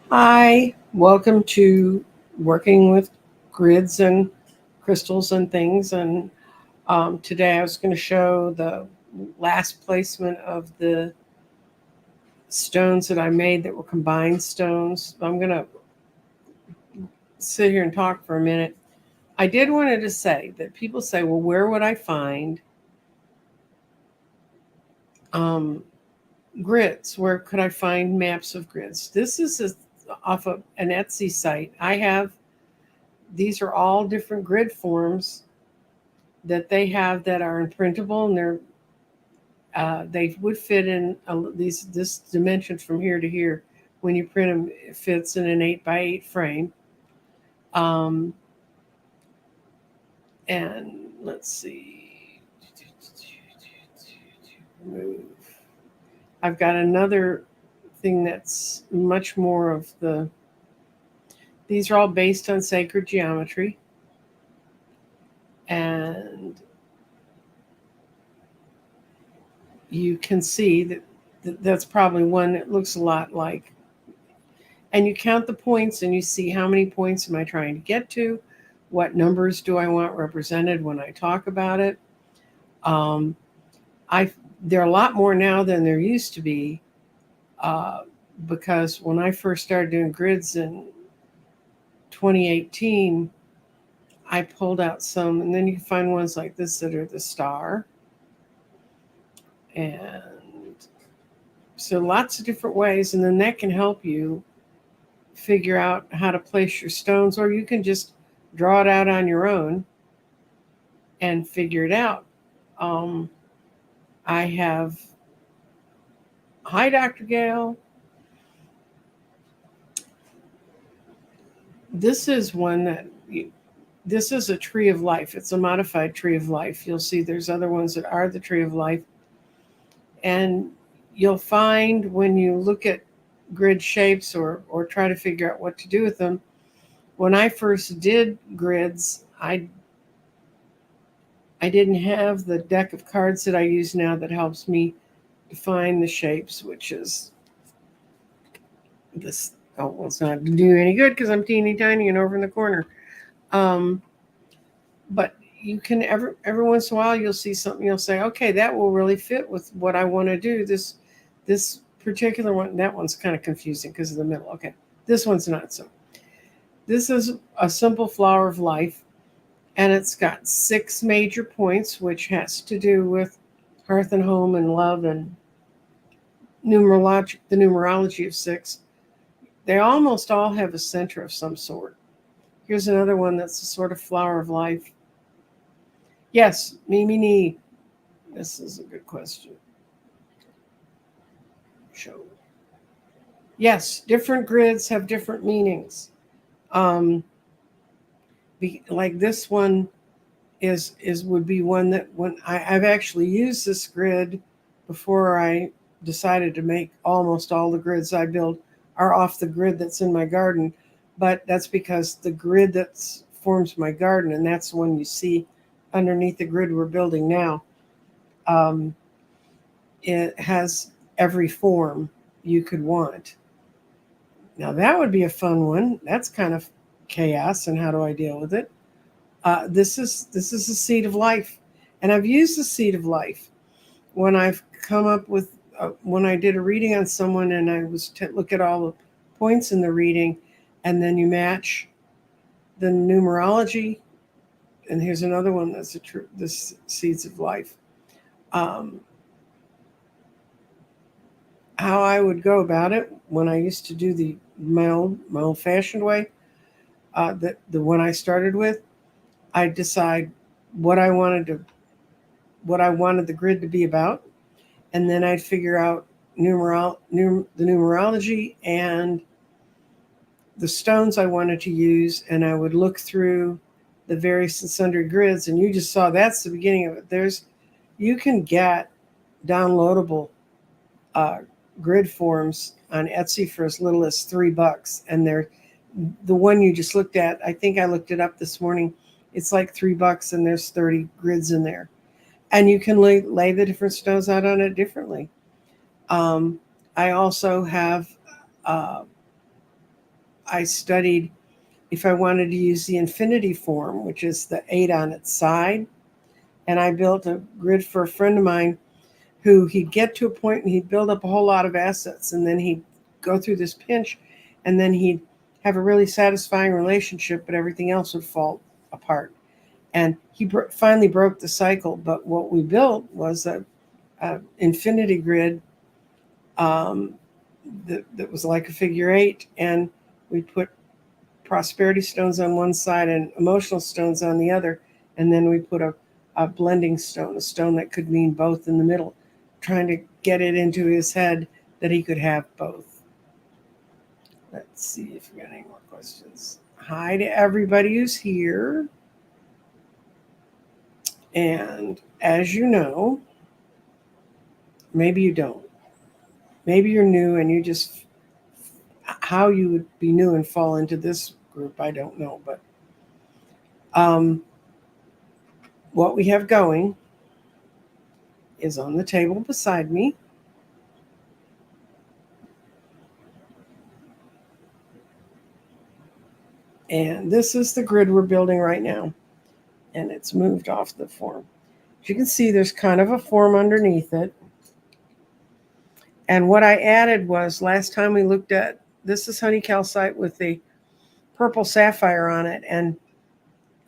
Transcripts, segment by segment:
Hi, welcome to working with grids and crystals and things. And today I was going to show the last placement of the stones that I made that were combined stones. I'm going to sit here and talk for a minute. I did wanted to say that people say, well, where would I find um, grids? Where could I find maps of grids? Off of an Etsy site. These are all different grid forms that they have that are imprintable, and they would fit in these this dimensions from here to here. When you print them, it fits in an 8 by 8 frame. Um, and let's see, move. I've got another thing that's much more of the. These are all based on sacred geometry, and you can see that that's probably one that looks a lot like, and you count the points and you see how many points am I trying to get to, what numbers do I want represented when I talk about it. um, I There are a lot more now than there used to be, uh, because when I first started doing grids in 2018, I pulled out some, and then you can find ones like this that are the star, and so lots of different ways, and then that can help you figure out how to place your stones, or you can just draw it out on your own and figure it out. Um, I have, hi, Dr. Gale. This is one that, this is a tree of life. It's a modified tree of life. You'll see there's other ones that are the tree of life. And you'll find when you look at grid shapes or try to figure out what to do with them, when I first did grids, I didn't have the deck of cards that I use now that helps me define the shapes, which is this. Oh, well, it's not doing any good because I'm teeny tiny and over in the corner. Um, but you can every once in a while you'll see something, you'll say, okay, that will really fit with what I want to do. This particular one, that one's kind of confusing because of the middle. Okay, this one's not so. This is a simple flower of life, and it's got 6 major points, which has to do with hearth and home and love and the numerology of six. They almost all have a center of some sort. Here's another one that's a sort of flower of life. Yes, Mimi Nee. This is a good question. Show. Yes, different grids have different meanings. Um, like this one is would be one that when I've actually used this grid before I decided to make almost all the grids I build are off the grid that's in my garden, but that's because the grid that forms my garden, and that's the one you see underneath the grid we're building now, um, it has every form you could want. Now that would be a fun one. That's kind of chaos, and how do I deal with it? This is the seed of life, and I've used the seed of life when I've come up with when I did a reading on someone, and I was to look at all the points in the reading, and then you match the numerology. And here's another one that's this seeds of life. Um, how I would go about it when I used to do my old fashioned way, that the one I started with, I decide what I wanted to what I wanted the grid to be about, and then I'd figure out the numerology and the stones I wanted to use, and I would look through the various and sundry grids, and you just saw that's the beginning of it. You can get downloadable uh, grid forms on Etsy for as little as $3, and they're the one you just looked at. I think I looked it up this morning. It's like $3, and there's 30 grids in there, and you can lay the different stones out on it differently. Um, I also have uh, I studied if I wanted to use the infinity form, which is the 8 on its side. And I built a grid for a friend of mine who he'd get to a point and he'd build up a whole lot of assets, and then he'd go through this pinch, and then he'd have a really satisfying relationship, but everything else would fall apart. And he finally broke the cycle. But what we built was a infinity grid um, that was like a figure 8, and we put prosperity stones on one side and emotional stones on the other, and then we put a blending stone, a stone that could mean both in the middle, trying to get it into his head that he could have both. Let's see if we got any more questions. Hi to everybody who's here. And as you know, maybe you don't. Maybe you're new and you just, how you would be new and fall into this group, I don't know. But what we have going is on the table beside me. And this is the grid we're building right now. And it's moved off the form. As you can see, there's kind of a form underneath it. And what I added was, last time we looked at, this is honey calcite with the purple sapphire on it. And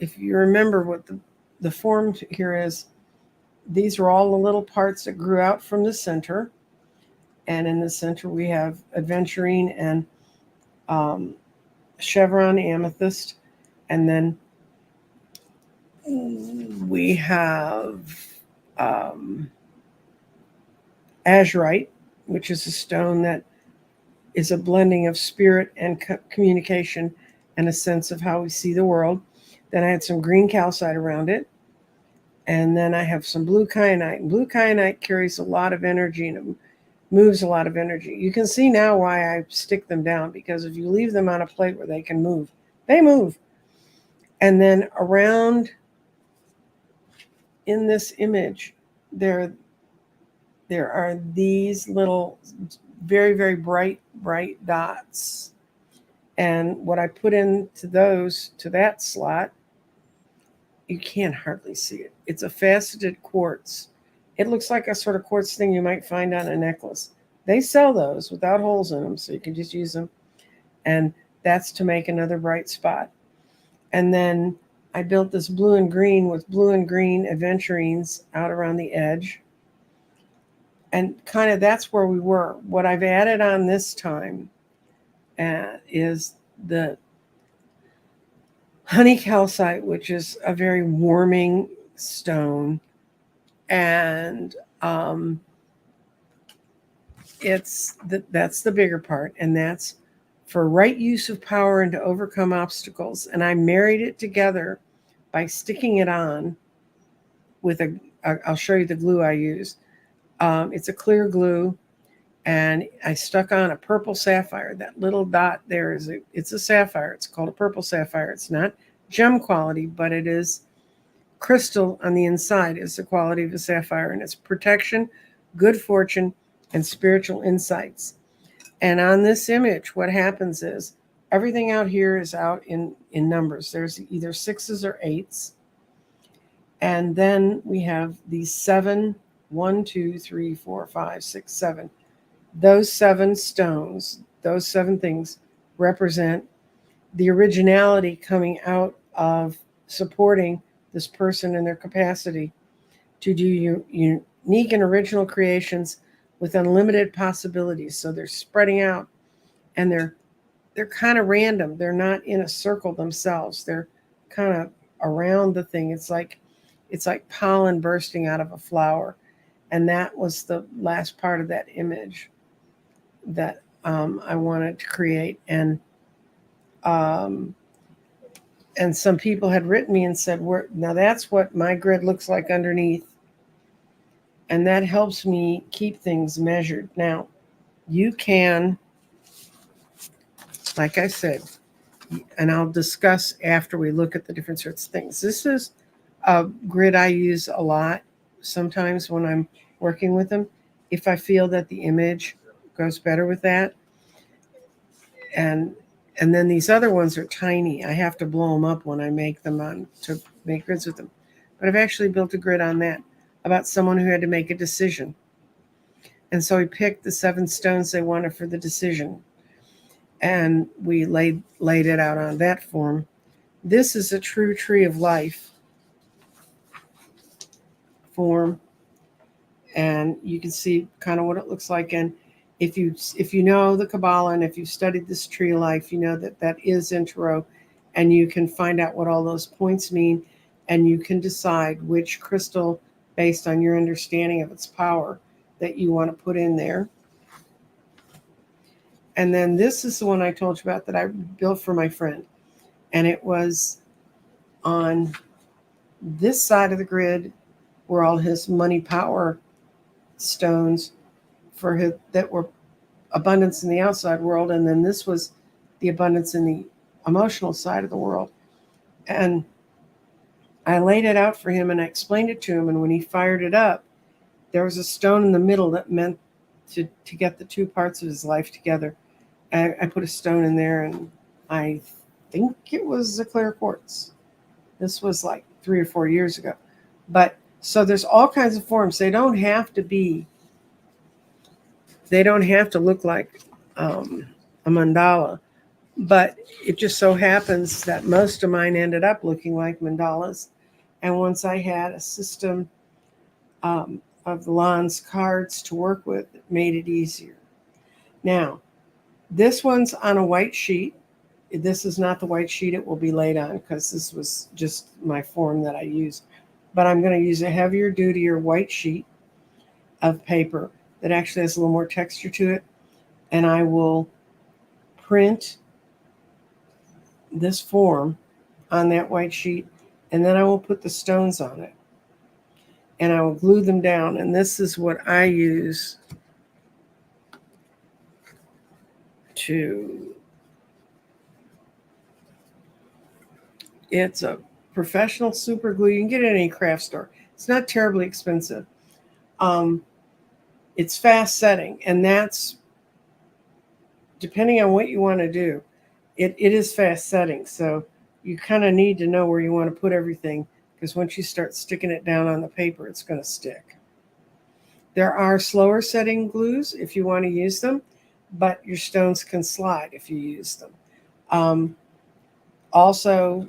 if you remember what the form here is, these are all the little parts that grew out from the center. And in the center, we have aventurine and chevron amethyst. And then we have azurite, which is a stone that is a blending of spirit and communication and a sense of how we see the world. Then I had some green calcite around it. And then I have some blue kyanite. Blue kyanite carries a lot of energy and it moves a lot of energy. You can see now why I stick them down, because if you leave them on a plate where they can move, they move. And then around in this image, there are these little very, very bright dots. And what I put into those, to that slot, you can't hardly see it. It's a faceted quartz. It looks like a sort of quartz thing you might find on a necklace. They sell those without holes in them, so you can just use them. And that's to make another bright spot. And then I built this blue and green with blue and green aventurines out around the edge. And kind of that's where we were. What I've added on this time is the honey calcite, which is a very warming stone. And that's the bigger part. And that's for right use of power and to overcome obstacles. And I married it together by sticking it on with I'll show you the glue I used. It's a clear glue, and I stuck on a purple sapphire. That little dot there it's a sapphire. It's called a purple sapphire. It's not gem quality, but it is crystal on the inside. It's the quality of a sapphire, and it's protection, good fortune, and spiritual insights. And on this image, what happens is everything out here is out in numbers. There's either 6s or 8s. And then we have these 7, 1, 2, 3, 4, 5, 6, 7. Those 7 stones, those 7 things represent the originality coming out of supporting this person in their capacity to do unique and original creations with unlimited possibilities. So they're spreading out, and they're kind of random. They're not in a circle themselves. They're kind of around the thing. It's like pollen bursting out of a flower. And that was the last part of that image that I wanted to create. And some people had written me and said, now that's what my grid looks like underneath. And that helps me keep things measured. Now, you can, like I said, and I'll discuss after we look at the different sorts of things. This is a grid I use a lot sometimes when I'm working with them, if I feel that the image goes better with that. And And then these other ones are tiny. I have to blow them up when I make them on to make grids with them. But I've actually built a grid on that about someone who had to make a decision. And so we picked the 7 stones they wanted for the decision. And we laid it out on that form. This is a true tree of life form. And you can see kind of what it looks like. And if you know the Kabbalah and if you've studied this tree of life, you know that is intro, and you can find out what all those points mean, and you can decide which crystal, based on your understanding of its power, that you want to put in there. And then this is the one I told you about that I built for my friend, and it was on this side of the grid were all his money power stones for his that were abundance in the outside world, and then this was the abundance in the emotional side of the world. And I laid it out for him and I explained it to him, and when he fired it up, there was a stone in the middle that meant to get the 2 parts of his life together. I put a stone in there, and I think it was a clear quartz. This was like 3 or 4 years ago. But so there's all kinds of forms. They don't have to look like a mandala, but it just so happens that most of mine ended up looking like mandalas. And once I had a system of Lan's cards to work with, it made it easier. Now, this one's on a white sheet. This is not the white sheet it will be laid on, because this was just my form that I used. But I'm going to use a heavier duty or white sheet of paper that actually has a little more texture to it. And I will print this form on that white sheet, and then I will put the stones on it. And I will glue them down. And this is what I use it's a professional super glue. You can get it at any craft store. It's not terribly expensive. It's fast setting, and that's depending on what you want to do. It is fast setting, so you kind of need to know where you want to put everything, because once you start sticking it down on the paper, it's going to stick. There are slower setting glues if you want to use them, but your stones can slide if you use them. Also,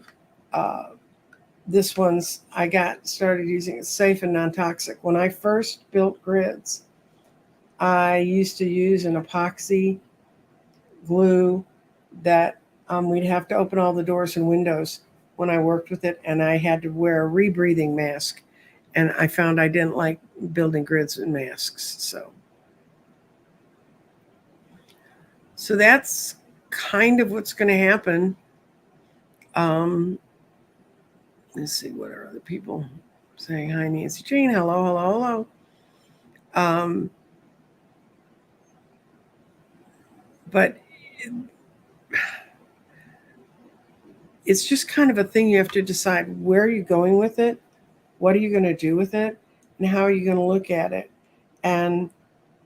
this one's I got started using. It's safe and non-toxic. When I first built grids, I used to use an epoxy glue that we'd have to open all the doors and windows when I worked with it, and I had to wear a rebreathing mask. And I found I didn't like building grids with masks. So that's kind of what's going to happen. Let's see, what are other people saying? Hi, Nancy Jean. Hello, hello, hello. But it's just kind of a thing you have to decide where you're going with it, what are you going to do with it, and how are you going to look at it. And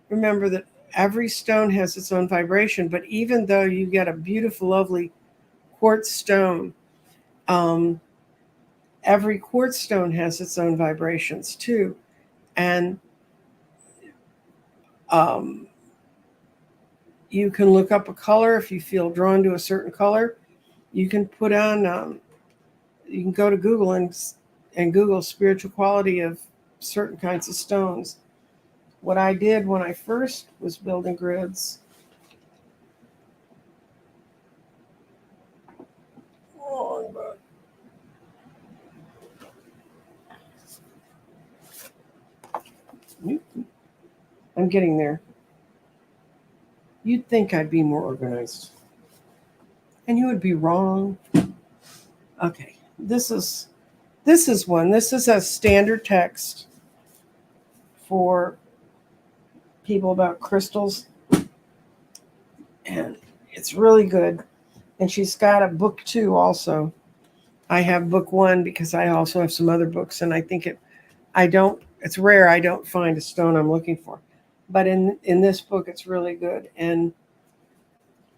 remember that every stone has its own vibration, but even though you get a beautiful, lovely quartz stone, every quartz stone has its own vibrations too. And you can look up a color if you feel drawn to a certain color. You can put on, you can go to Google and Google spiritual quality of certain kinds of stones. What I did when I first was building grids, I'm getting there. You'd think I'd be more organized, and you would be wrong. Okay, this is one. This is a standard text for people about crystals, and it's really good. And she's got a book 2 also. I have book 1 because I also have some other books, and I think it's rare I don't find a stone I'm looking for. But in this book, it's really good. And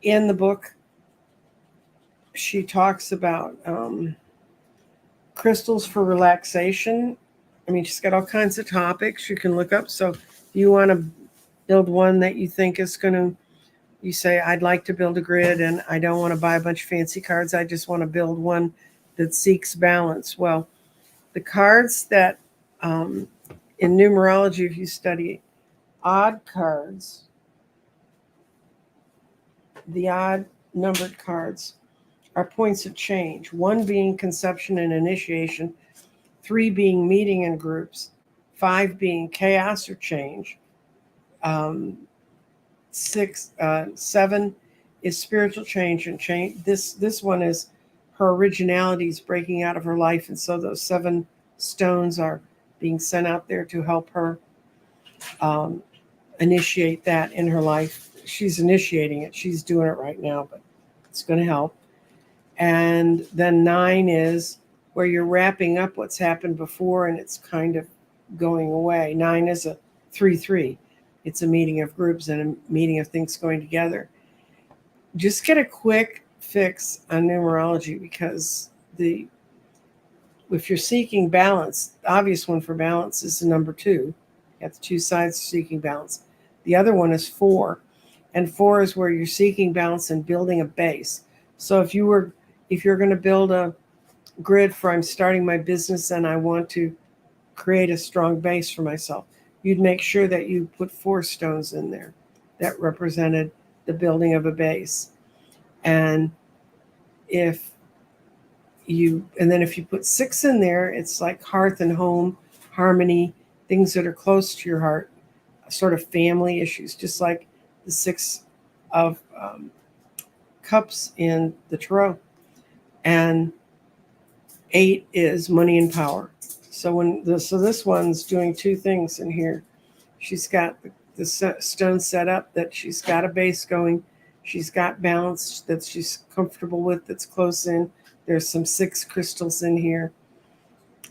in the book, she talks about crystals for relaxation. I mean, she's got all kinds of topics you can look up. So if you want to build one that you think is going to, you say, I'd like to build a grid and I don't want to buy a bunch of fancy cards. I just want to build one that seeks balance. Well, the cards that in numerology, if you study odd cards, the odd numbered cards are points of change, one being conception and initiation, 3 being meeting in groups, 5 being chaos or change, um, 7 is spiritual change and change. This one is her originality is breaking out of her life, and so those 7 stones are being sent out there to help her um, initiate that in her life. She's initiating it. She's doing it right now, but it's going to help. And then 9 is where you're wrapping up what's happened before and it's kind of going away. 9 is a 3-3. It's a meeting of groups and a meeting of things going together. Just get a quick fix on numerology, because if you're seeking balance, the obvious one for balance is the number 2. You got the 2 sides seeking balance. The other one is 4. And 4 is where you're seeking balance and building a base. So if you're going to build a grid for I'm starting my business and I want to create a strong base for myself, you'd make sure that you put 4 stones in there that represented the building of a base. And if you put 6 in there, it's like hearth and home, harmony, things that are close to your heart, sort of family issues, just like the 6 of cups in the tarot. And 8 is money and power. So this one's doing 2 things in here. She's got the stone set up that she's got a base going. She's got balance that she's comfortable with, that's close in. There's some 6 crystals in here.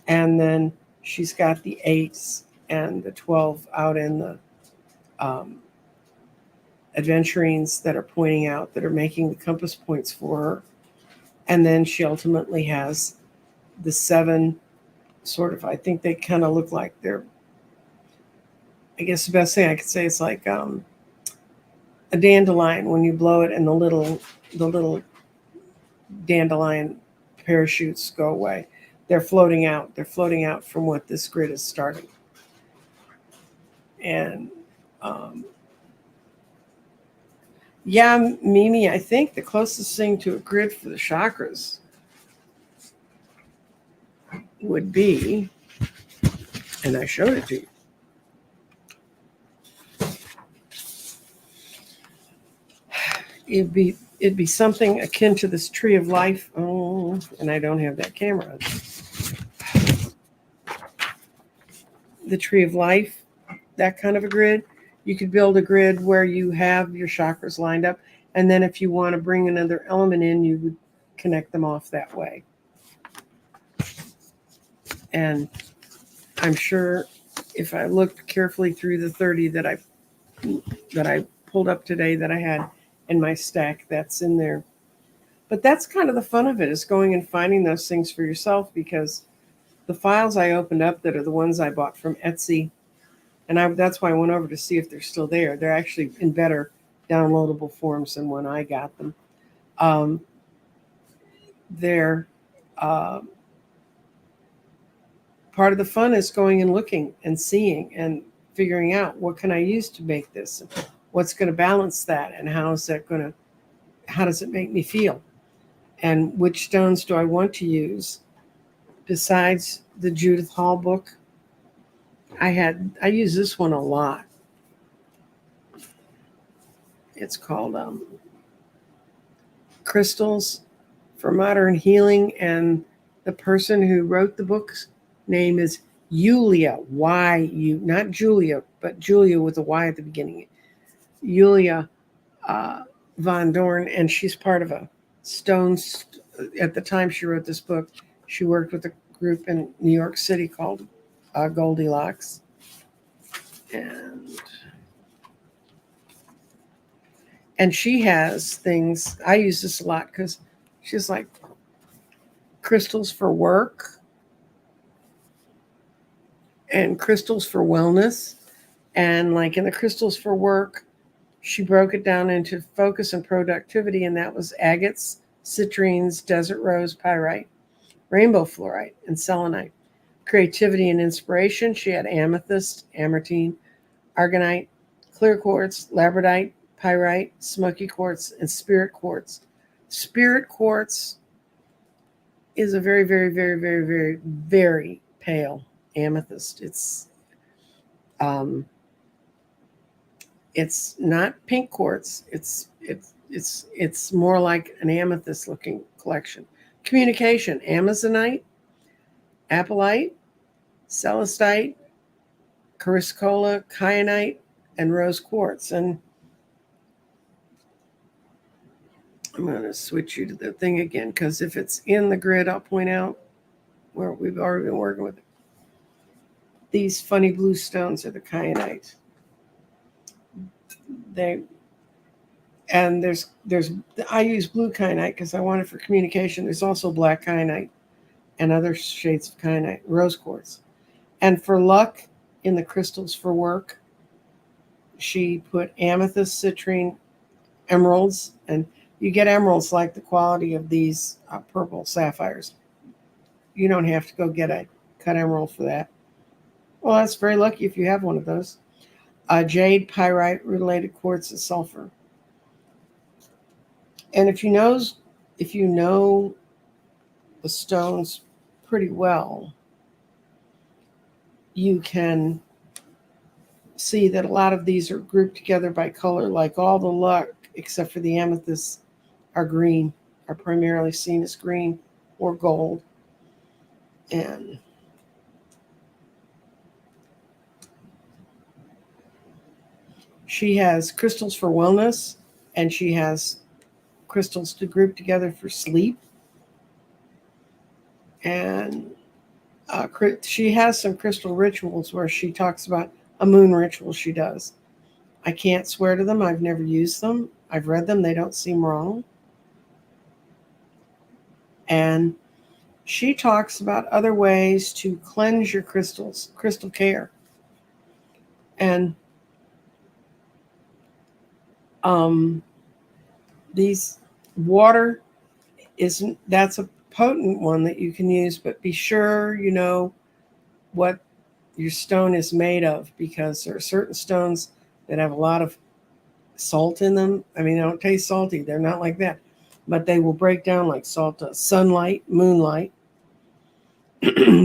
And then she's got the 8s and the 12 out in the adventurings that are pointing out, that are making the compass points for her. And then she ultimately has the 7 sort of, I think they kind of look like they're, I guess the best thing I could say is like a dandelion when you blow it and the little dandelion parachutes go away. They're floating out. They're floating out from what this grid is starting. And yeah, Mimi, I think the closest thing to a grid for the chakras would be, and I showed it to you, it'd be something akin to this tree of life. Oh, and I don't have that camera. The tree of life, that kind of a grid. You could build a grid where you have your chakras lined up, and then if you want to bring another element in, you would connect them off that way. And I'm sure if I looked carefully through the 30 that I pulled up today that I had in my stack, that's in there. But that's kind of the fun of it, is going and finding those things for yourself, because the files I opened up that are the ones I bought from Etsy, and that's why I went over to see if they're still there. They're actually in better downloadable forms than when I got them. They're part of the fun is going and looking and seeing and figuring out, what can I use to make this? And what's going to balance that? And how does it make me feel? And which stones do I want to use? Besides the Judith Hall book, I use this one a lot. It's called Crystals for Modern Healing, and the person who wrote the book's name is Yulia, Y-U, not Julia, but Julia with a Y at the beginning. Yulia Von Dorn, and she's part of a Stones. At the time she wrote this book, she worked with a group in New York City called Goldilocks. And she has things, I use this a lot because She's like crystals for work and crystals for wellness. And like in the crystals for work, she broke it down into focus and productivity, and that was agates, citrines, desert rose, pyrite, rainbow fluorite, and selenite. Creativity and inspiration, she had amethyst, ametine, argonite, clear quartz, labradorite, pyrite, smoky quartz, and spirit quartz. Spirit quartz is a very, very, very, very, very, very pale amethyst. Um, it's not pink quartz. It's more like an amethyst looking collection. Communication: amazonite, apatite, celestite, chrysocolla, kyanite, and rose quartz. And I'm going to switch you to the thing again because if it's in the grid, I'll point out where we've already been working with it. These funny blue stones are the kyanite. There's I use blue kyanite because I want it for communication. There's also black kyanite and other shades of kyanite, rose quartz. And for luck in the crystals for work, she put amethyst, citrine, emeralds, and you get emeralds like the quality of these purple sapphires. You don't have to go get a cut emerald for that. Well, that's very lucky if you have one of those. Jade, pyrite, related quartz, and sulfur. And if you know the stones pretty well, you can see that a lot of these are grouped together by color, like all the luck, except for the amethysts, are green, are primarily seen as green or gold. And she has crystals for wellness, and she has crystals to group together for sleep. And she has some crystal rituals where she talks about a moon ritual she does. I can't swear to them. I've never used them. I've read them. They don't seem wrong. And she talks about other ways to cleanse your crystals, crystal care. And these water that's a potent one that you can use, but be sure you know what your stone is made of, because there are certain stones that have a lot of salt in them. I mean, they don't taste salty. They're not like that, but they will break down like salt does. Sunlight, moonlight,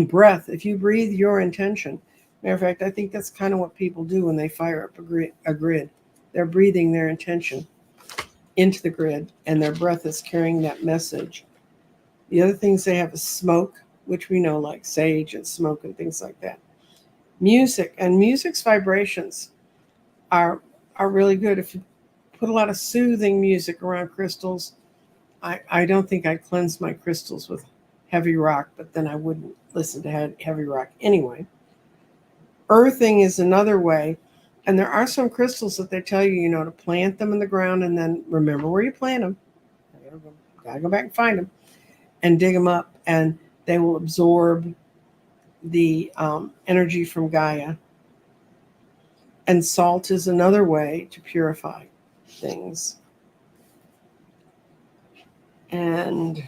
breath. If you breathe your intention, matter of fact, I think that's kind of what people do when they fire up a grid. They're breathing their intention into the grid, and their breath is carrying that message. The other things they have is smoke, which we know, like sage and smoke and things like that. Music, and music's vibrations are really good. If you put a lot of soothing music around crystals, I don't think I'd cleanse my crystals with heavy rock, but then I wouldn't listen to heavy rock anyway. Earthing is another way. And there are some crystals that they tell you, to plant them in the ground and then remember where you plant them. Gotta go back and find them and dig them up, and they will absorb the energy from Gaia. And salt is another way to purify things. And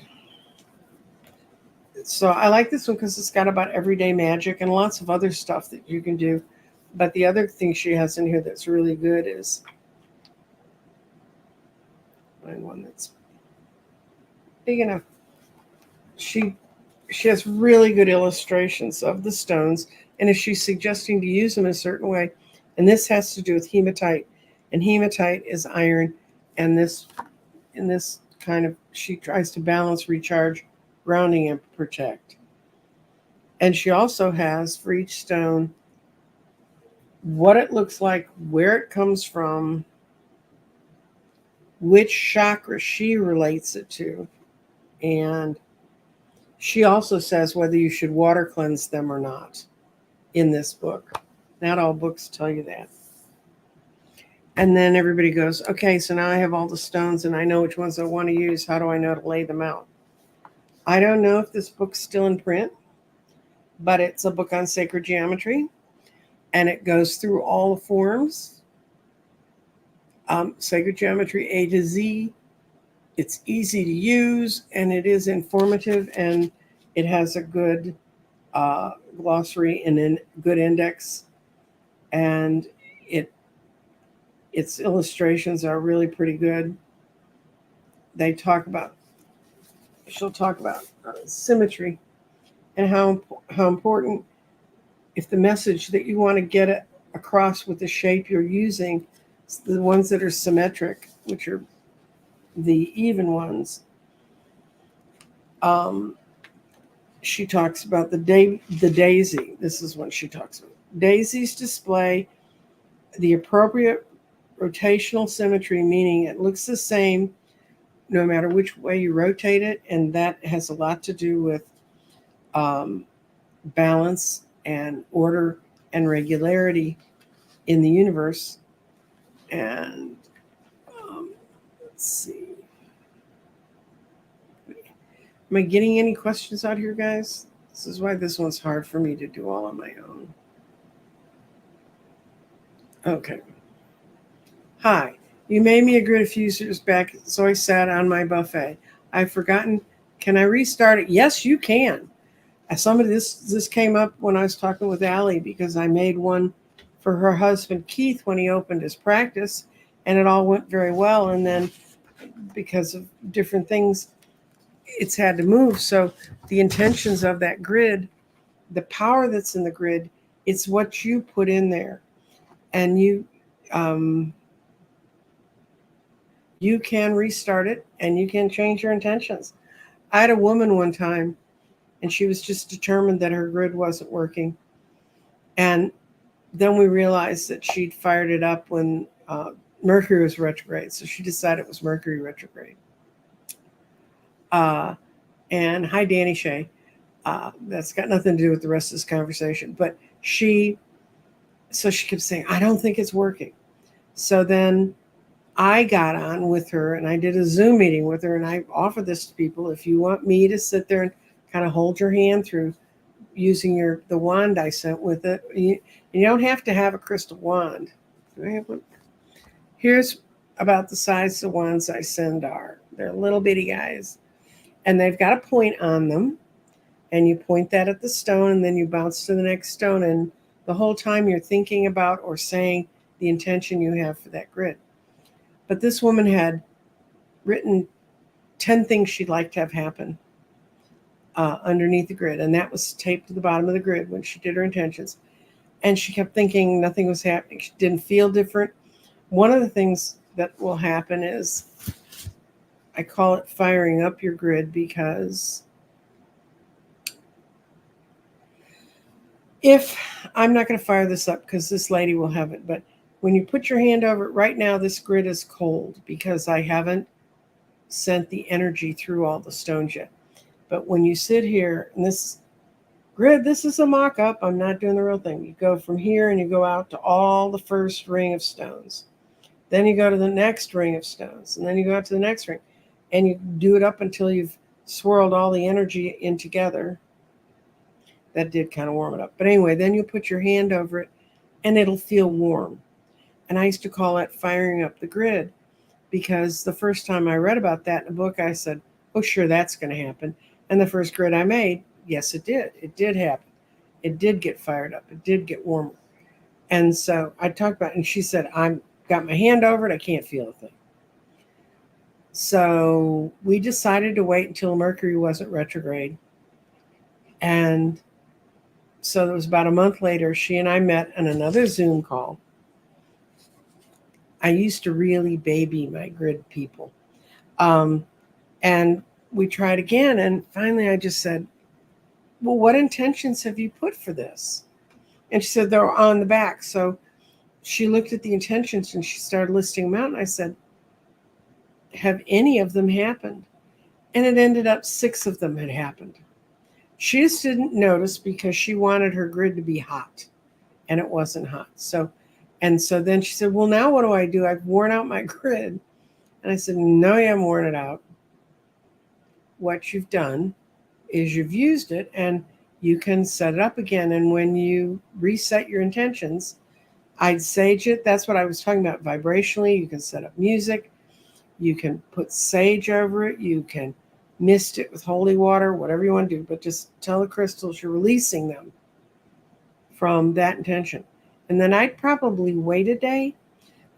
so I like this one because it's got about everyday magic and lots of other stuff that you can do. But the other thing she has in here that's really good is, find one that's big enough. She has really good illustrations of the stones, and if she's suggesting to use them a certain way, and this has to do with hematite, and hematite is iron, and in this kind of, she tries to balance, recharge, grounding, and protect. And she also has for each stone what it looks like, where it comes from, which chakra she relates it to, and she also says whether you should water cleanse them or not in this book. Not all books tell you that. And then everybody goes, okay, so now I have all the stones and I know which ones I want to use. How do I know to lay them out? I don't know if this book's still in print, but it's a book on sacred geometry and it goes through all the forms, sacred geometry A to Z. It's easy to use and it is informative and it has a good glossary and a good index. And it its illustrations are really pretty good. They talk about she'll talk about symmetry and how important, if the message that you want to get it across with the shape you're using, the ones that are symmetric, which are the even ones. Um, she talks about the daisy. This is what she talks about. Daisies display the appropriate rotational symmetry, meaning it looks the same no matter which way you rotate it, and that has a lot to do with um, balance and order and regularity in the universe. And let's see, am I getting any questions out here, guys? This is why this one's hard for me to do all on my own. Okay. Hi. You made me a grid a few years back, so I sat on my buffet. I've forgotten. Can I restart it? Yes, you can. Somebody this came up when I was talking with Allie because I made one for her husband Keith when he opened his practice, and it all went very well. And then because of different things, it's had to move. So the intentions of that grid, the power that's in the grid, it's what you put in there, and um, you can restart it and you can change your intentions. I had a woman one time, and she was just determined that her grid wasn't working, and then we realized that she'd fired it up when Mercury was retrograde. So she decided it was Mercury retrograde. Uh, and hi, Danny Shea. That's got nothing to do with the rest of this conversation. But she kept saying, I don't think it's working. So then I got on with her and I did a Zoom meeting with her. And I offer this to people. If you want me to sit there and kind of hold your hand through using the wand I sent with it, you don't have to have a crystal wand. Do I have one? Here's about the size the wands I send are. They're little bitty guys. And they've got a point on them. And you point that at the stone and then you bounce to the next stone. And the whole time you're thinking about or saying the intention you have for that grid. But this woman had written 10 things she'd like to have happen underneath the grid. And that was taped to the bottom of the grid when she did her intentions. And she kept thinking nothing was happening. She didn't feel different. One of the things that will happen is, I call it firing up your grid, because if I'm not going to fire this up because this lady will have it, but when you put your hand over it right now, this grid is cold because I haven't sent the energy through all the stones yet. But when you sit here, and this grid, this is a mock-up, I'm not doing the real thing. You go from here and you go out to all the first ring of stones. Then you go to the next ring of stones, and then you go out to the next ring. And you do it up until you've swirled all the energy in together. That did kind of warm it up. But anyway, then you put your hand over it, and it'll feel warm. And I used to call that firing up the grid, because the first time I read about that in a book, I said, oh, sure, that's going to happen. And the first grid I made, yes, it did. It did happen. It did get fired up. It did get warmer. And so I talked about it, and she said, I've got my hand over it. I can't feel a thing. So we decided to wait until Mercury wasn't retrograde. And so it was about a month later, she and I met on another Zoom call. I used to really baby my grid people. And we tried again. And finally, I just said, well, what intentions have you put for this? And she said, they're on the back. So she looked at the intentions and she started listing them out. And I said, have any of them happened? And it ended up 6 of them had happened. She just didn't notice because she wanted her grid to be hot, and it wasn't hot. So And so then she said, well, now what do? I've worn out my grid. And I said, no, you haven't worn it out. What you've done is you've used it and you can set it up again. And when you reset your intentions, I'd sage it. That's what I was talking about vibrationally. You can set up music. You can put sage over it. You can mist it with holy water, whatever you want to do. But just tell the crystals you're releasing them from that intention. And then I'd probably wait a day,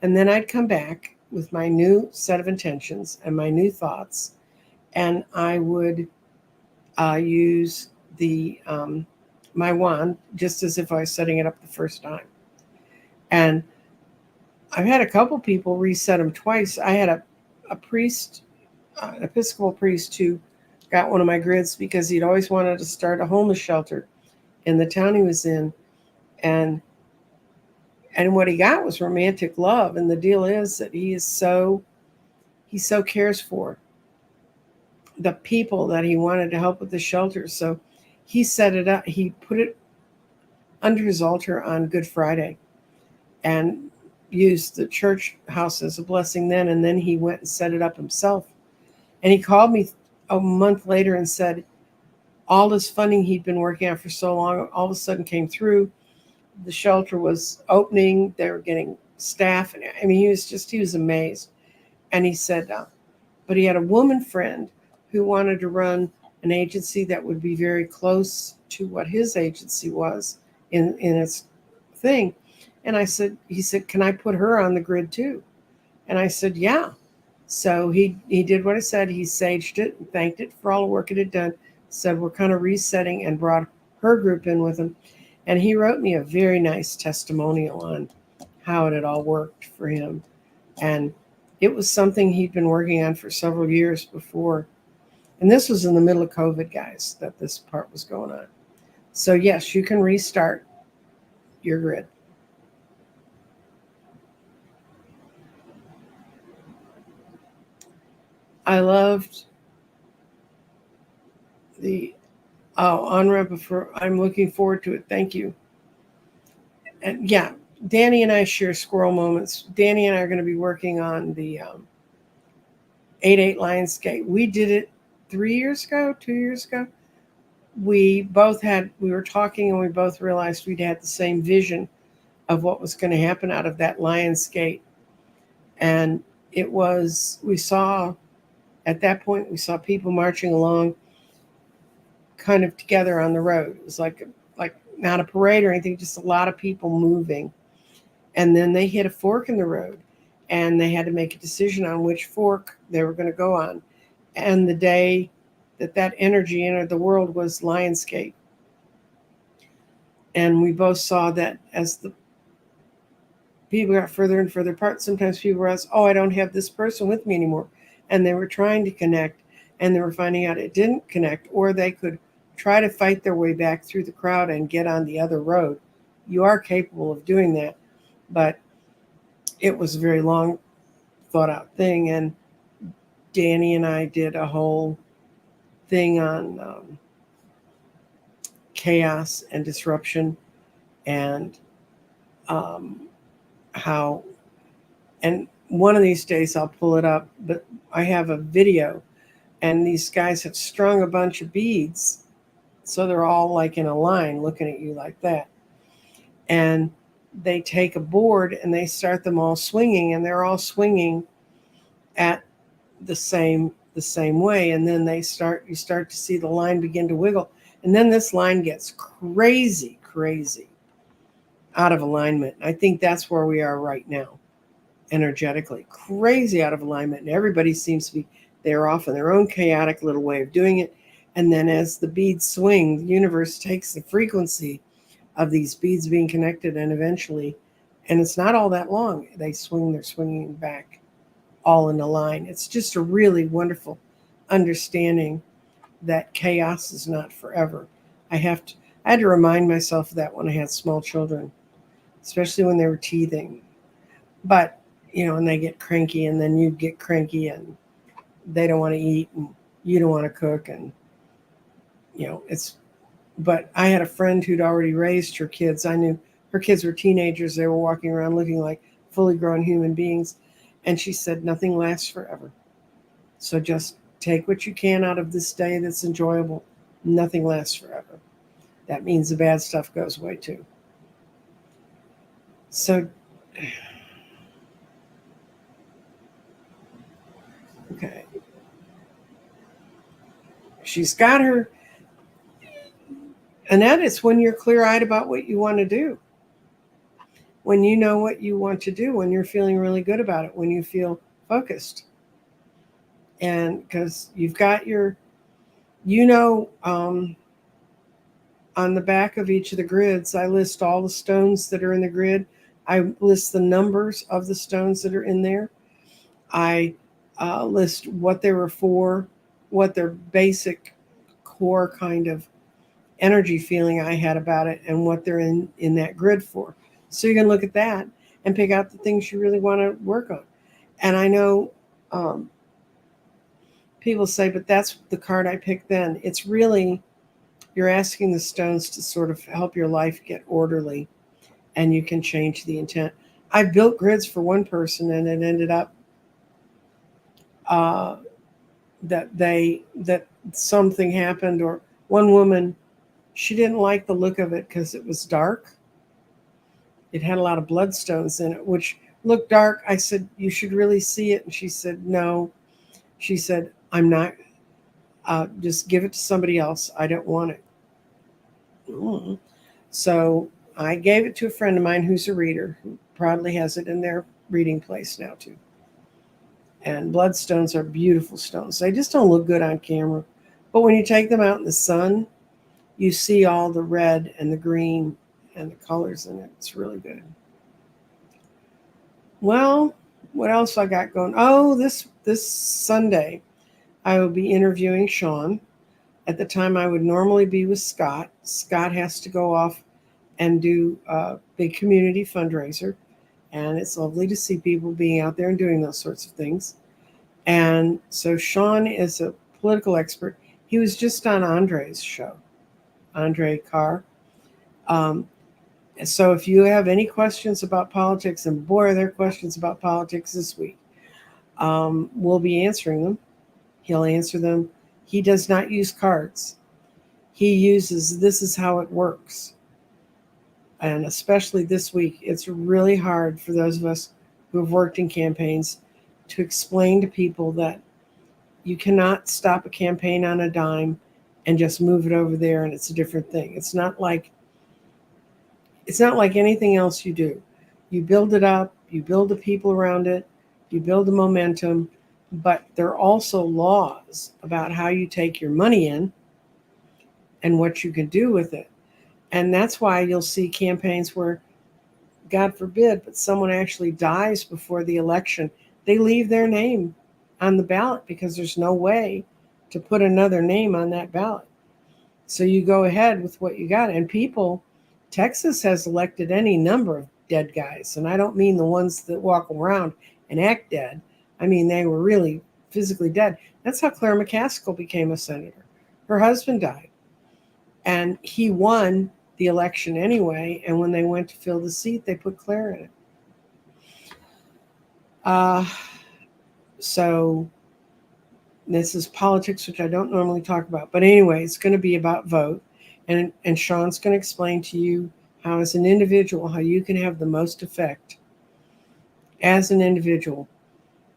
and then I'd come back with my new set of intentions and my new thoughts, and I would use the my wand just as if I was setting it up the first time. And I've had a couple people reset them twice. I had a priest, an Episcopal priest, who got one of my grids because he'd always wanted to start a homeless shelter in the town he was in, and what he got was romantic love. And the deal is that he so cares for the people that he wanted to help with the shelter. So he set it up. He put it under his altar on Good Friday and used the church house as a blessing then. And then he went and set it up himself. And he called me a month later and said all this funding he'd been working on for so long all of a sudden came through. The shelter was opening. They were getting staff. And I mean, he was amazed. And he said, but he had a woman friend who wanted to run an agency that would be very close to what his agency was in its thing. And he said, can I put her on the grid too? And I said, yeah. So he did what I said. He saged it and thanked it for all the work it had done. Said we're kind of resetting, and brought her group in with him. And he wrote me a very nice testimonial on how it had all worked for him. And it was something he'd been working on for several years before. And this was in the middle of COVID, guys, that this part was going on. So yes, you can restart your grid. I loved the on-ramp before. I'm looking forward to it. Thank you. And yeah, Danny and I share Squirrel Moments. Danny and I are going to be working on the 8/8 Lionsgate. We did it 2 years ago. We were talking, and we both realized we'd had the same vision of what was going to happen out of that Lionsgate. And at that point, we saw people marching along kind of together on the road. It was like not a parade or anything, just a lot of people moving. And then they hit a fork in the road, and they had to make a decision on which fork they were going to go on. And the day that energy entered the world was Lionsgate. And we both saw that as the people got further and further apart, sometimes people realized, oh, I don't have this person with me anymore. And they were trying to connect, and they were finding out it didn't connect, or they could try to fight their way back through the crowd and get on the other road. You are capable of doing that, but it was a very long thought out thing. And Danny and I did a whole thing on chaos and disruption, and how, and one of these days I'll pull it up, but I have a video, and these guys have strung a bunch of beads. So they're all like in a line looking at you like that. And they take a board and they start them all swinging, and they're all swinging at the same way. And then you start to see the line begin to wiggle. And then this line gets crazy out of alignment. I think that's where we are right now, energetically, crazy out of alignment. And everybody seems to be, they're off in their own chaotic little way of doing it. And then as the beads swing, the universe takes the frequency of these beads being connected, and eventually, and it's not all that long, they're swinging back all in a line. It's just a really wonderful understanding that chaos is not forever. I had to remind myself of that when I had small children, especially when they were teething. But, and they get cranky, and then you get cranky, and they don't want to eat, and you don't want to cook, and but I had a friend who'd already raised her kids. I knew her kids were teenagers. They were walking around looking like fully grown human beings. And she said, nothing lasts forever. So just take what you can out of this day that's enjoyable. Nothing lasts forever. That means the bad stuff goes away too. So, okay. She's got her. Annette, it's when you're clear eyed about what you want to do. When you know what you want to do, when you're feeling really good about it, when you feel focused. And because you've got your, you know, on the back of each of the grids, I list all the stones that are in the grid. I list the numbers of the stones that are in there. I list what they were for, what their basic core kind of energy feeling I had about it, and what they're in that grid for. So you can look at that and pick out the things you really want to work on. And I know people say, but that's the card I picked then. It's really, you're asking the stones to sort of help your life get orderly, and you can change the intent. I built grids for one person, and it ended up uh, that something happened, or one woman, she didn't like the look of it because it was dark. It had a lot of bloodstones in it, which looked dark. I said, you should really see it. And she said, no. She said, I'm not, just give it to somebody else. I don't want it. Mm. So I gave it to a friend of mine who's a reader, who proudly has it in their reading place now too. And bloodstones are beautiful stones. They just don't look good on camera. But when you take them out in the sun, you see all the red and the green and the colors in it. It's really good. Well, what else I got going? Oh, this Sunday, I will be interviewing Sean. At the time, I would normally be with Scott. Scott has to go off and do a big community fundraiser. And it's lovely to see people being out there and doing those sorts of things. And so Sean is a political expert. He was just on Andre's show, Andre Carr. So if you have any questions about politics, and boy, are there questions about politics this week, we'll be answering them. He'll answer them. He does not use cards. He uses, this is how it works. And especially this week, it's really hard for those of us who have worked in campaigns to explain to people that you cannot stop a campaign on a dime and just move it over there and it's a different thing. It's not like anything else you do. You build it up, you build the people around it, you build the momentum, but there are also laws about how you take your money in and what you can do with it. And that's why you'll see campaigns where, God forbid, but someone actually dies before the election. They leave their name on the ballot because there's no way to put another name on that ballot. So you go ahead with what you got. And people, Texas has elected any number of dead guys. And I don't mean the ones that walk around and act dead. I mean, they were really physically dead. That's how Claire McCaskill became a senator. Her husband died. And he won the election anyway. And when they went to fill the seat, they put Claire in it. So this is politics, which I don't normally talk about. But anyway, it's going to be about vote. And Sean's going to explain to you how, as an individual, how you can have the most effect as an individual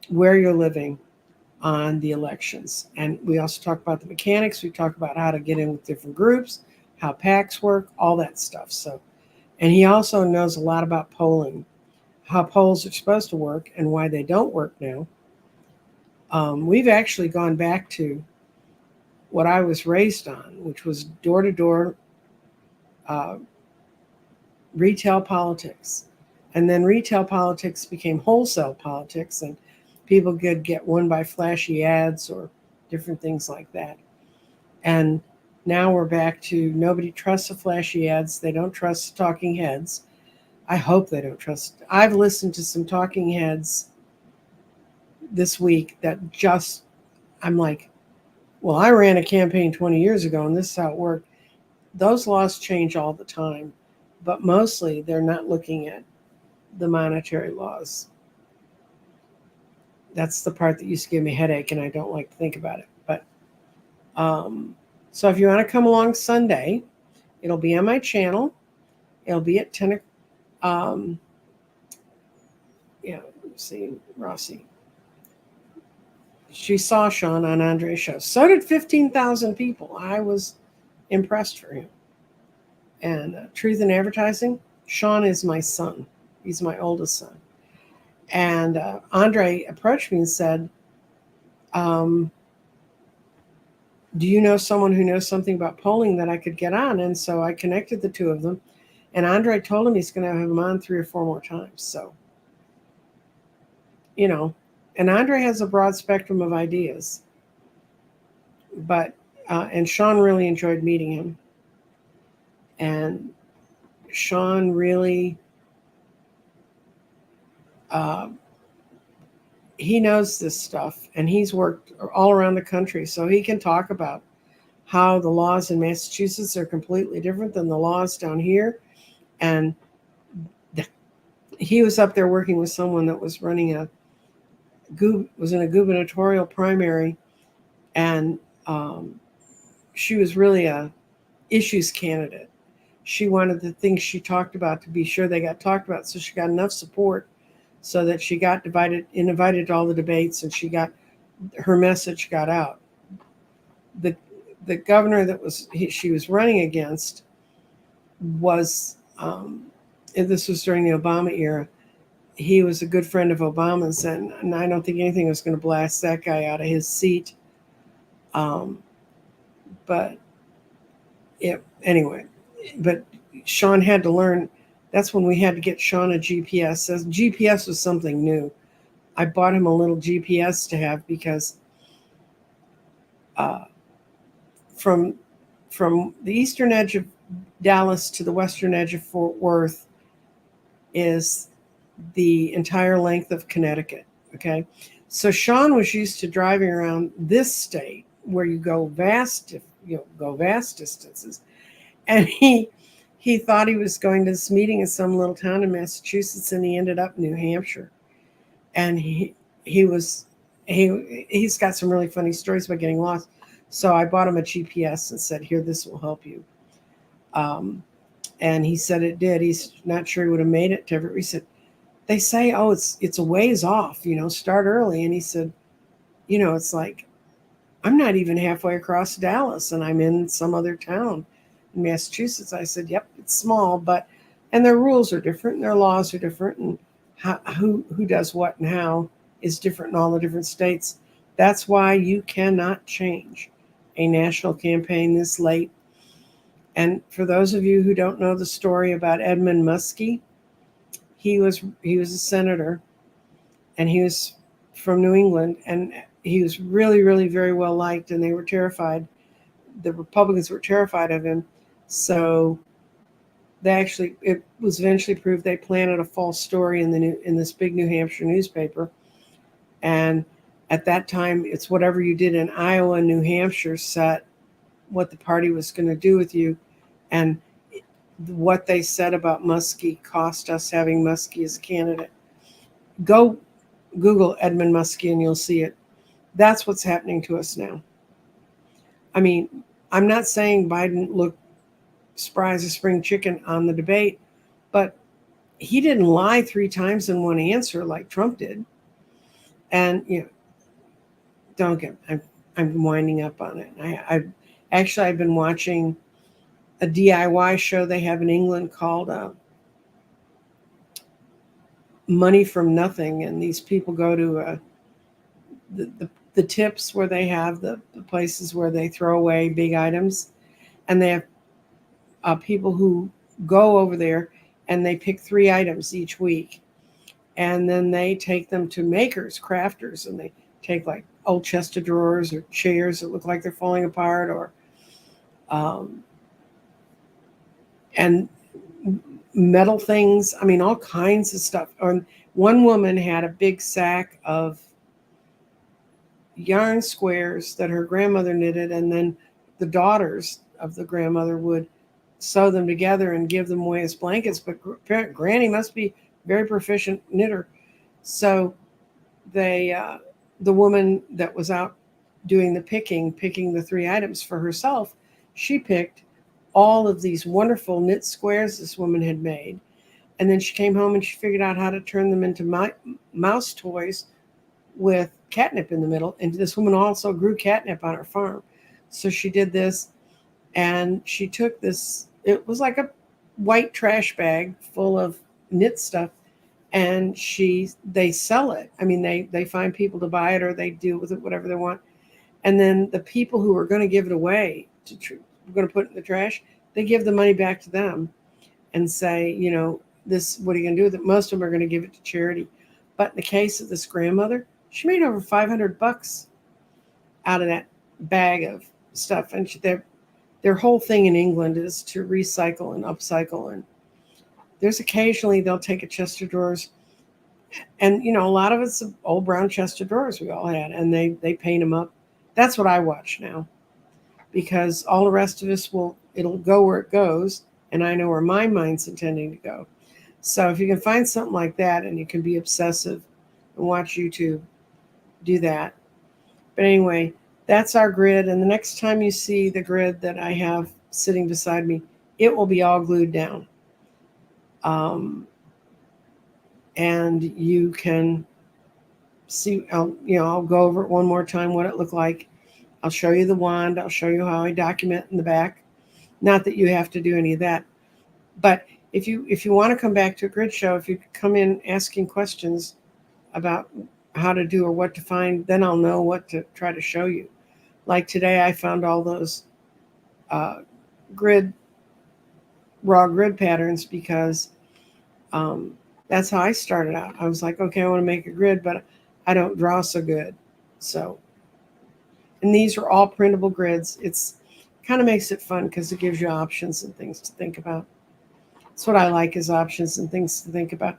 where you're living on the elections. And we also talk about the mechanics. We talk about how to get in with different groups, how PACs work, all that stuff. So, and he also knows a lot about polling, how polls are supposed to work and why they don't work now. We've actually gone back to what I was raised on, which was door-to-door retail politics. And then retail politics became wholesale politics, and people could get won by flashy ads or different things like that. And now we're back to nobody trusts the flashy ads. They don't trust talking heads. I hope they don't trust. I've listened to some talking heads this week that just, I'm like, well, I ran a campaign 20 years ago and this is how it worked. Those laws change all the time. but mostly they're not looking at the monetary laws. That's the part that used to give me a headache, and I don't like to think about it. But so if you want to come along Sunday, it'll be on my channel. It'll be at 10. Yeah, let's see, Rossi. She saw Sean on Andre's show. So did 15,000 people. I was impressed for him. And Truth in Advertising, Sean is my son. He's my oldest son. And Andre approached me and said, do you know someone who knows something about polling that I could get on? And so I connected the two of them. And Andre told him he's going to have him on 3 or 4 more times. So, you know, and Andre has a broad spectrum of ideas. But, and Sean really enjoyed meeting him. And Sean really, he knows this stuff, and he's worked all around the country, so he can talk about how the laws in Massachusetts are completely different than the laws down here. And he was up there working with someone that was running was in a gubernatorial primary, and she was really a issues candidate. She wanted the things she talked about to be sure they got talked about, so she got enough support so that she got invited to all the debates, and her message got out. The governor that she was running against was, this was during the Obama era. He was a good friend of Obama's, and I don't think anything was going to blast that guy out of his seat. But Sean had to learn. That's when we had to get Sean a GPS. GPS was something new. I bought him a little GPS to have because from the eastern edge of Dallas to the western edge of Fort Worth is the entire length of Connecticut. Okay, so Sean was used to driving around this state where you go vast distances, and he thought he was going to this meeting in some little town in Massachusetts, and he ended up in New Hampshire. And he's got some really funny stories about getting lost. So I bought him a GPS and said, "Here, this will help you." And he said it did. He's not sure he would have made it to Everett. He said, "They say, oh, it's a ways off, start early." And he said, it's like, I'm not even halfway across Dallas, and I'm in some other town in Massachusetts. I said, "Yep, it's small, and their rules are different, and their laws are different, and who does what and how is different in all the different states. That's why you cannot change a national campaign this late." And for those of you who don't know the story about Edmund Muskie, he was a senator, and he was from New England, and he was really, really very well liked, and they were terrified. The Republicans were terrified of him. So it was eventually proved they planted a false story in this big New Hampshire newspaper. And at that time, it's whatever you did in Iowa and New Hampshire set what the party was going to do with you. And what they said about Muskie cost us having Muskie as a candidate. Go Google Edmund Muskie and you'll see it. That's what's happening to us now. I mean, I'm not saying Biden looked spry as a spring chicken on the debate, but he didn't lie 3 times in one answer like Trump did. And don't get. I'm winding up on it. I've been watching a DIY show they have in England called Money from Nothing, and these people go to the tips where they have the places where they throw away big items, and they have people who go over there and they pick 3 items each week, and then they take them to makers, crafters, and they take like old chest of drawers or chairs that look like they're falling apart, or and metal things. I mean, all kinds of stuff. One woman had a big sack of yarn squares that her grandmother knitted, and then the daughters of the grandmother would sew them together and give them away as blankets. But Granny must be very proficient knitter. So they, the woman that was out doing the picking the 3 items for herself, she picked all of these wonderful knit squares this woman had made. And then she came home and she figured out how to turn them into mouse toys with catnip in the middle. And this woman also grew catnip on her farm. So she did this, and she took this, it was like a white trash bag full of knit stuff, and they sell it. I mean, they find people to buy it, or they do with it whatever they want. And then the people who are going to give it away, we're going to put it in the trash, they give the money back to them and say, this, what are you going to do with it? Most of them are going to give it to charity. But in the case of this grandmother, she made over $500 out of that bag of stuff. And their whole thing in England is to recycle and upcycle. And there's occasionally they'll take a chest of drawers, and a lot of it's old brown chest of drawers we all had, and they paint them up. That's what I watch now, because all the rest of us it'll go where it goes, and I know where my mind's intending to go. So if you can find something like that, and you can be obsessive and watch YouTube, do that. But anyway, that's our grid. And the next time you see the grid that I have sitting beside me, it will be all glued down. And you can see, I'll go over it one more time, what it looked like. I'll show you the wand. I'll show you how I document in the back. Not that you have to do any of that. But if you want to come back to a grid show, if you come in asking questions about how to do or what to find, then I'll know what to try to show you. Like today, I found all those raw grid patterns because that's how I started out. I was like, okay, I want to make a grid, but I don't draw so good. So, and these are all printable grids. It's kind of makes it fun because it gives you options and things to think about. That's what I like, is options and things to think about.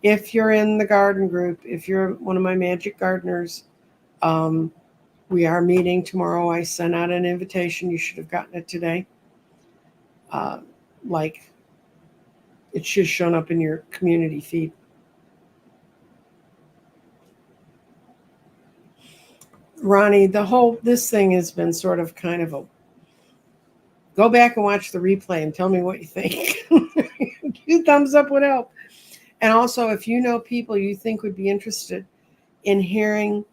If you're in the garden group, if you're one of my magic gardeners, we are meeting tomorrow. I sent out an invitation. You should have gotten it today. Like, it should have shown up in your community feed. Ronnie, this thing has been sort of kind of go back and watch the replay and tell me what you think. Two thumbs up would help. And also, if you know people you think would be interested in hearing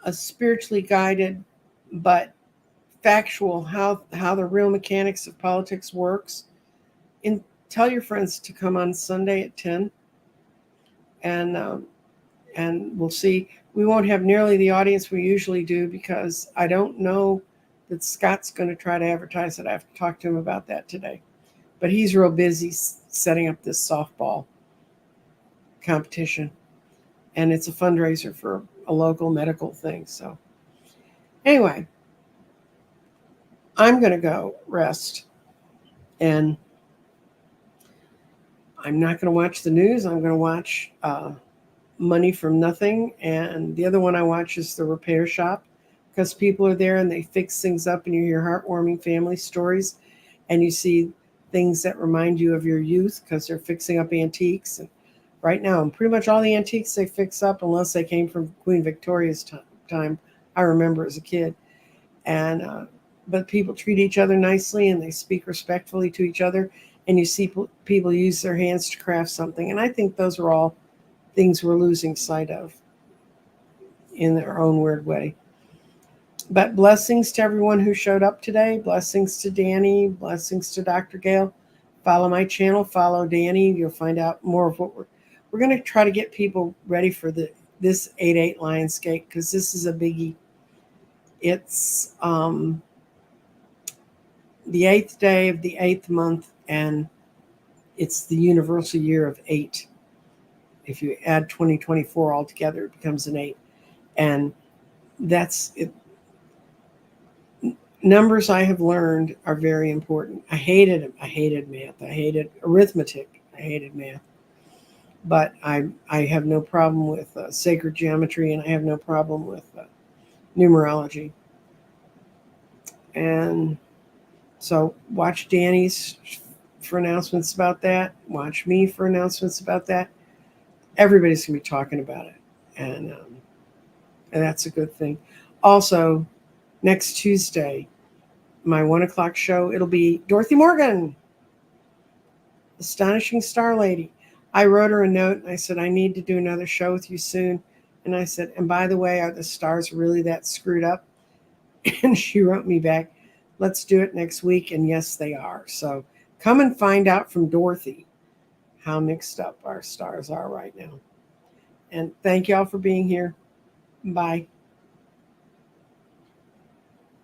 a spiritually guided but factual how the real mechanics of politics works, and tell your friends to come on Sunday at 10, and we'll see. We won't have nearly the audience we usually do because I don't know that Scott's going to try to advertise it. I have to talk to him about that today. But he's real busy setting up this softball competition, and it's a fundraiser for a local medical thing. So anyway, I'm going to go rest, and I'm not going to watch the news. I'm going to watch Money from Nothing, and the other one I watch is The Repair Shop, because people are there and they fix things up, and you hear heartwarming family stories, and you see things that remind you of your youth because they're fixing up antiques. And right now, pretty much all the antiques they fix up, unless they came from Queen Victoria's time, I remember as a kid. And but people treat each other nicely, and they speak respectfully to each other, and you see people use their hands to craft something. And I think those are all things we're losing sight of in their own weird way. But blessings to everyone who showed up today. Blessings to Danny. Blessings to Dr. Gail. Follow my channel. Follow Danny. You'll find out more of what we're going to try to get people ready for this 8/8 Lionsgate, because this is a biggie. It's the 8th day of the 8th month, and it's the universal year of 8. If you add 2024 all together, it becomes an 8. And that's it. Numbers, I have learned, are very important. I hated them. I hated math. I hated arithmetic. I hated math. But I have no problem with sacred geometry, and I have no problem with numerology. And So watch Danny's for announcements about that. Watch me for announcements about that. Everybody's going to be talking about it. And that's a good thing. Also, next Tuesday, my 1 o'clock show, it'll be Dorothy Morgan, Astonishing Star Lady. I wrote her a note and I said, I need to do another show with you soon. And I said, and by the way, are the stars really that screwed up? And she wrote me back, let's do it next week. And yes, they are. So come and find out from Dorothy how mixed up our stars are right now. And thank y'all for being here. Bye.